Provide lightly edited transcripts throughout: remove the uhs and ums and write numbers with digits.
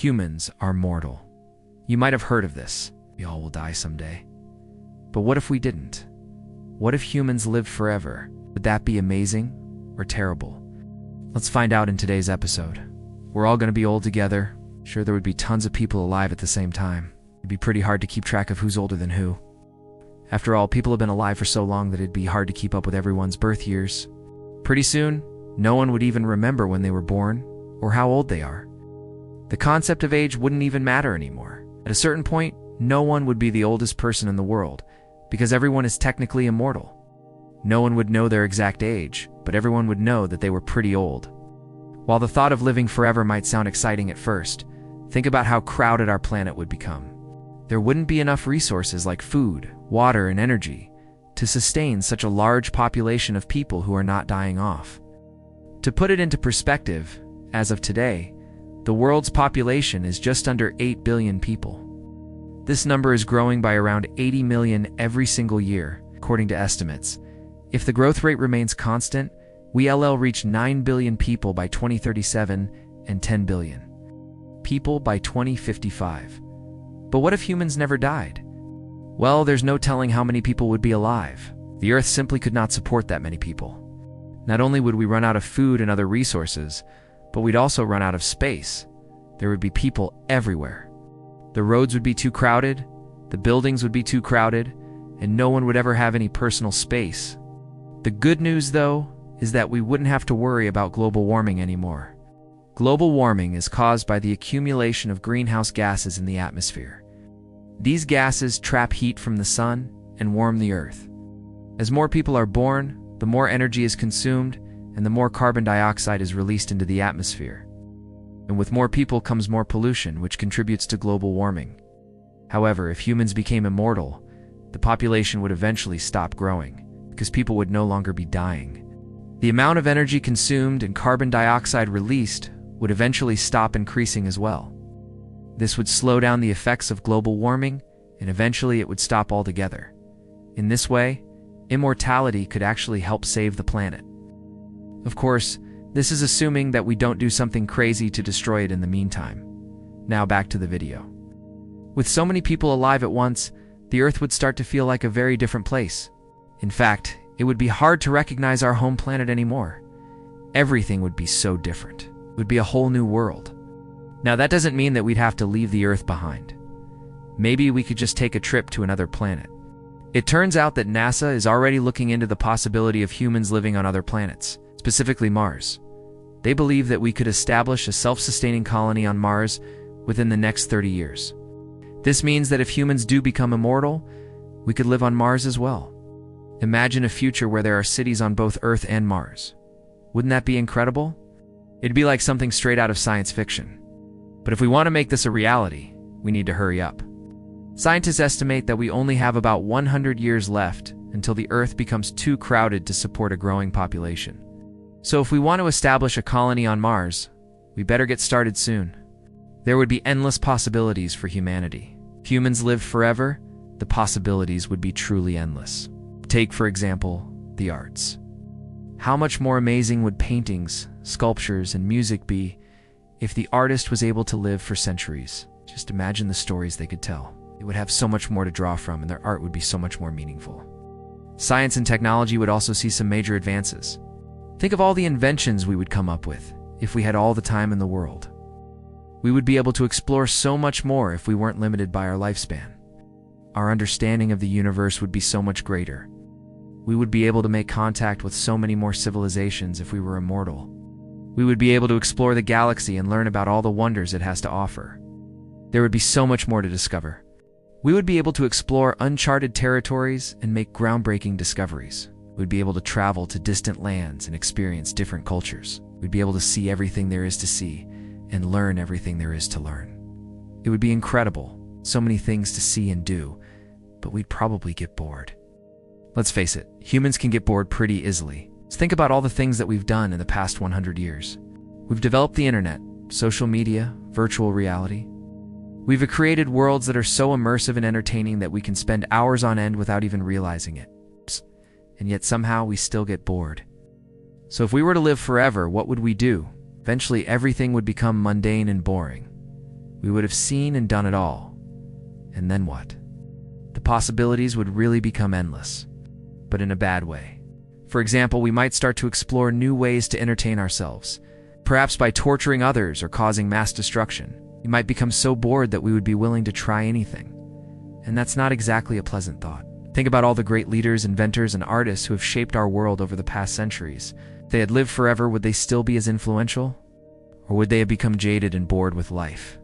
Humans are mortal. You might have heard of this. We all will die someday. But what if we didn't? What if humans lived forever? Would that be amazing or terrible? Let's find out in today's episode. We're all going to be old together. Sure, there would be tons of people alive at the same time. It'd be pretty hard to keep track of who's older than who. After all, people have been alive for so long that it'd be hard to keep up with everyone's birth years. Pretty soon, no one would even remember when they were born or how old they are. The concept of age wouldn't even matter anymore. At a certain point, no one would be the oldest person in the world because everyone is technically immortal. No one would know their exact age, but everyone would know that they were pretty old. While the thought of living forever might sound exciting at first, think about how crowded our planet would become. There wouldn't be enough resources like food, water, and energy to sustain such a large population of people who are not dying off. To put it into perspective, as of today, the world's population is just under 8 billion people. This number is growing by around 80 million every single year, according to estimates. If the growth rate remains constant, we'll reach 9 billion people by 2037 and 10 billion people by 2055. But what if humans never died? Well, there's no telling how many people would be alive. The Earth simply could not support that many people. Not only would we run out of food and other resources, but we'd also run out of space. There would be people everywhere. The roads would be too crowded, the buildings would be too crowded, and no one would ever have any personal space. The good news, though, is that we wouldn't have to worry about global warming anymore. Global warming is caused by the accumulation of greenhouse gases in the atmosphere. These gases trap heat from the sun and warm the earth. As more people are born, the more energy is consumed, and the more carbon dioxide is released into the atmosphere. And with more people comes more pollution, which contributes to global warming. However, if humans became immortal, the population would eventually stop growing, because people would no longer be dying. The amount of energy consumed and carbon dioxide released would eventually stop increasing as well. This would slow down the effects of global warming, and eventually it would stop altogether. In this way, immortality could actually help save the planet. Of course, this is assuming that we don't do something crazy to destroy it in the meantime. Now back to the video. With so many people alive at once, the Earth would start to feel like a very different place. In fact, it would be hard to recognize our home planet anymore. Everything would be so different. It would be a whole new world. Now that doesn't mean that we'd have to leave the Earth behind. Maybe we could just take a trip to another planet. It turns out that NASA is already looking into the possibility of humans living on other planets, specifically Mars. They believe that we could establish a self-sustaining colony on Mars within the next 30 years. This means that if humans do become immortal, we could live on Mars as well. Imagine a future where there are cities on both Earth and Mars. Wouldn't that be incredible? It'd be like something straight out of science fiction. But if we want to make this a reality, we need to hurry up. Scientists estimate that we only have about 100 years left until the Earth becomes too crowded to support a growing population. So if we want to establish a colony on Mars, we better get started soon. There would be endless possibilities for humanity. If humans lived forever, the possibilities would be truly endless. Take, for example, the arts. How much more amazing would paintings, sculptures, and music be if the artist was able to live for centuries? Just imagine the stories they could tell. They would have so much more to draw from, and their art would be so much more meaningful. Science and technology would also see some major advances. Think of all the inventions we would come up with if we had all the time in the world. We would be able to explore so much more if we weren't limited by our lifespan. Our understanding of the universe would be so much greater. We would be able to make contact with so many more civilizations if we were immortal. We would be able to explore the galaxy and learn about all the wonders it has to offer. There would be so much more to discover. We would be able to explore uncharted territories and make groundbreaking discoveries. We'd be able to travel to distant lands and experience different cultures. We'd be able to see everything there is to see and learn everything there is to learn. It would be incredible, so many things to see and do, but we'd probably get bored. Let's face it, humans can get bored pretty easily. Let's think about all the things that we've done in the past 100 years. We've developed the internet, social media, virtual reality. We've created worlds that are so immersive and entertaining that we can spend hours on end without even realizing it. And yet somehow we still get bored. So if we were to live forever, what would we do? Eventually everything would become mundane and boring. We would have seen and done it all. And then what? The possibilities would really become endless, but in a bad way. For example, we might start to explore new ways to entertain ourselves, perhaps by torturing others or causing mass destruction. We might become so bored that we would be willing to try anything. And that's not exactly a pleasant thought. Think about all the great leaders, inventors, and artists who have shaped our world over the past centuries. If they had lived forever, would they still be as influential? Or would they have become jaded and bored with life?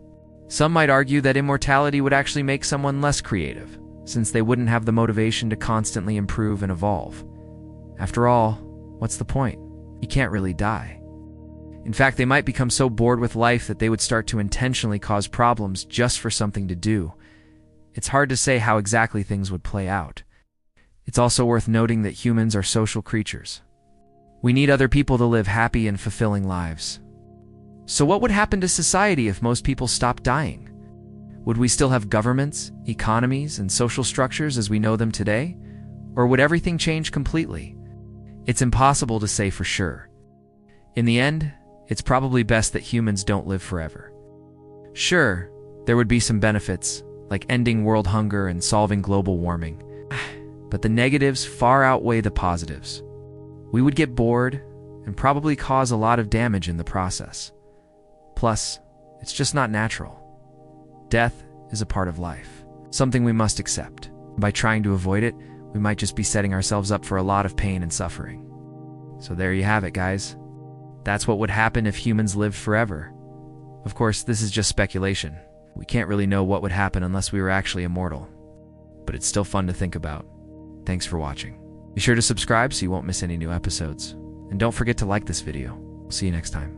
Some might argue that immortality would actually make someone less creative, since they wouldn't have the motivation to constantly improve and evolve. After all, what's the point? You can't really die. In fact, they might become so bored with life that they would start to intentionally cause problems just for something to do. It's hard to say how exactly things would play out. It's also worth noting that humans are social creatures. We need other people to live happy and fulfilling lives. So what would happen to society if most people stopped dying? Would we still have governments, economies, and social structures as we know them today? Or would everything change completely? It's impossible to say for sure. In the end, it's probably best that humans don't live forever. Sure, there would be some benefits, like ending world hunger and solving global warming. But the negatives far outweigh the positives. We would get bored and probably cause a lot of damage in the process. Plus, it's just not natural. Death is a part of life, something we must accept. By trying to avoid it, we might just be setting ourselves up for a lot of pain and suffering. So there you have it, guys. That's what would happen if humans lived forever. Of course, this is just speculation. We can't really know what would happen unless we were actually immortal. But it's still fun to think about. Thanks for watching. Be sure to subscribe so you won't miss any new episodes. And don't forget to like this video. See you next time.